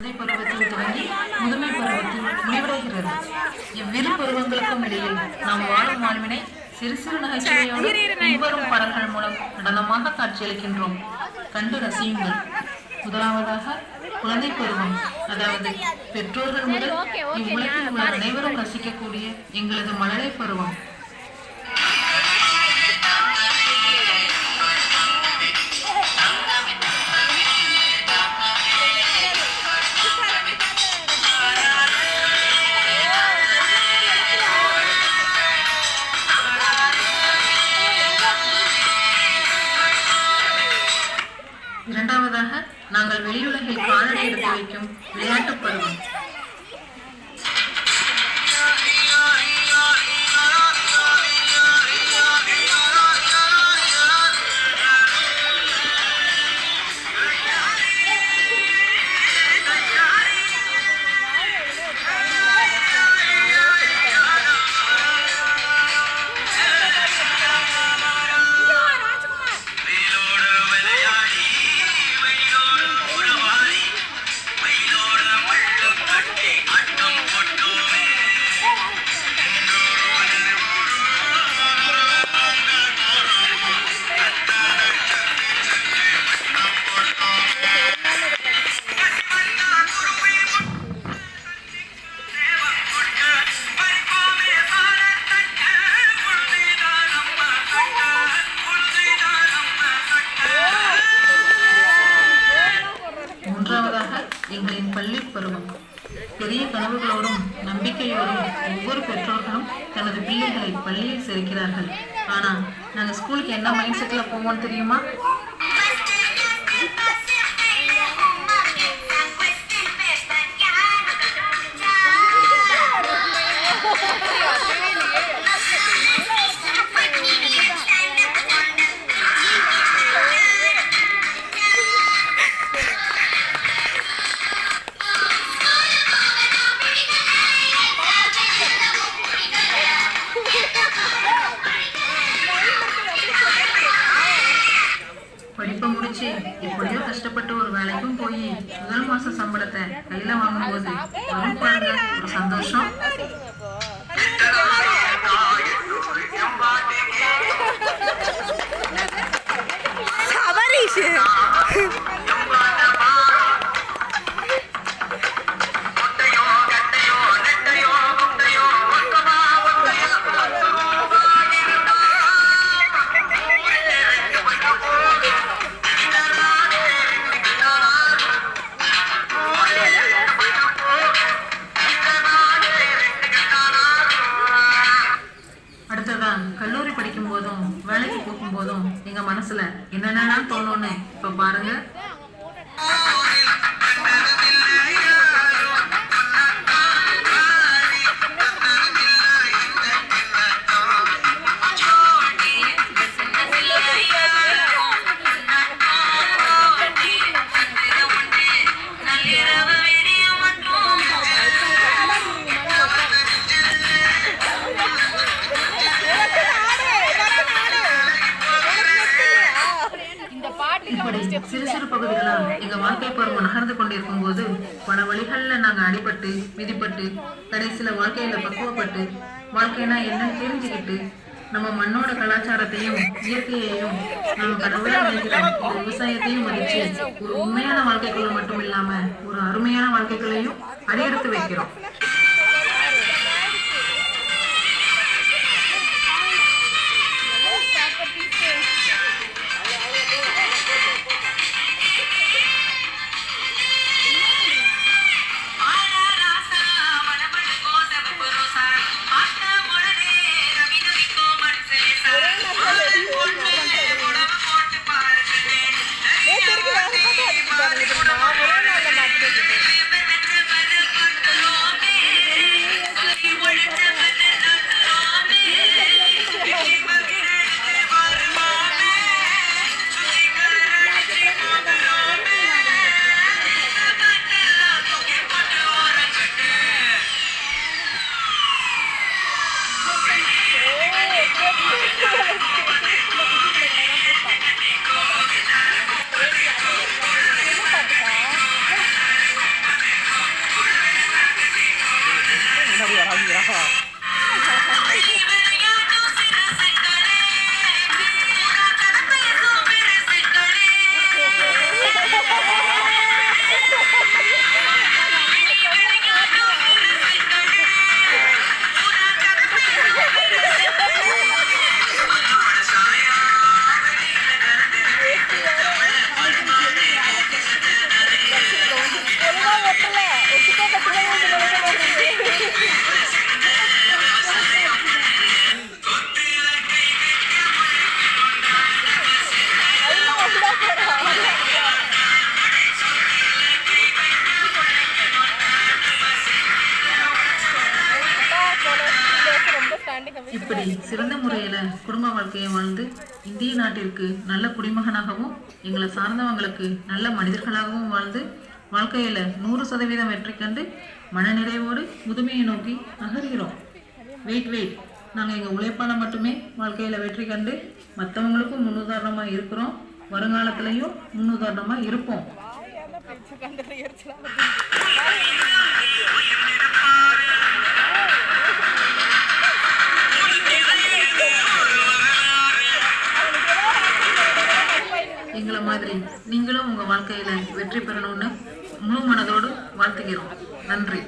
பருவத்தில் தொடங்கி முதுமை பருவத்தில் முடிவடைகிறது. இவ்விரு பருவங்களுக்கும் இடையில் நாம் வாழும் வாழ்வினை சிறு சிறு நகைச்சுவையோடு பின்வரும் பாடல்கள் மூலம் நடனமாக காட்சியளிக்கின்றோம். கண்டு ரசியுங்கள். முதலாவதாக குழந்தை பருவம், அதாவது பெற்றோர்கள் முதல் இவ்வுலகில் உள்ள அனைவரும் ரசிக்கக்கூடிய எங்களது மழலை பருவம். இரண்டாவதாக நாங்கள் வெளியுலகில் காலடி எடுத்து வைக்கும் விளையாட்டு பருவம். எங்களின் பள்ளி பருவம். பெரிய கனவுகளோடும் நம்பிக்கையோடும் ஒவ்வொரு பெற்றோர்களும் தனது பிள்ளைகளை பள்ளியில் சேர்க்கிறார்கள். ஆனா நாங்க ஸ்கூலுக்கு என்ன மைண்ட் செட்ல போவோம் தெரியுமா? படிப்பை முடிச்சு எப்படியோ கஷ்டப்பட்டு ஒரு வேலைக்கும் போய் முதல் மாச சம்பளத்தை கையில வாங்கும் போது வரும் பாருங்க ஒரு சந்தோஷம். கல்லூரி படிக்கும் போதும் வேலைக்கு போகும் போதும் எங்க மனசுல என்னென்ன தோணும்னு இப்ப பாருங்க. இப்படி சிறு சிறு பகுதிகளா எங்க வாழ்க்கை பருவம் நகர்ந்து கொண்டிருக்கும் போது பல வழிகள்ல நாங்க அடிபட்டு மிதிப்பட்டு கடைசியில வாழ்க்கையில பக்குவப்பட்டு வாழ்க்கைனா என்னன்னு தெரிஞ்சுக்கிட்டு நம்ம மண்ணோட கலாச்சாரத்தையும் இயற்கையையும் நம்ம கடவுளா நினைக்கிற விவசாயத்தையும் மதிச்சு ஒரு உண்மையான வாழ்க்கைக்குள்ள மட்டும் இல்லாம ஒரு அருமையான வாழ்க்கைகளையும் அடியெடுத்து வைக்கிறோம். இப்படி சிறந்த முறையில் குடும்ப வாழ்க்கையை வாழ்ந்து இந்திய நாட்டிற்கு நல்ல குடிமகனாகவும் எங்களை சார்ந்தவங்களுக்கு நல்ல மனிதர்களாகவும் வாழ்ந்து வாழ்க்கையில் 100% வெற்றி கண்டு மனநிறைவோடு முதுமையை நோக்கி நகர்கிறோம். வெயிட் நாங்கள் எங்கள் உழைப்பால் மட்டுமே வாழ்க்கையில் வெற்றி கண்டு மற்றவங்களுக்கும் முன்னுதாரணமாக இருக்கிறோம். வருங்காலத்திலையும் முன்னுதாரணமாக இருப்போம். எங்களை மாதிரி நீங்களும் உங்கள் வாழ்க்கையில் வெற்றி பெறணும்னு முழு மனதோடு வாழ்த்துகிறோம். நன்றி.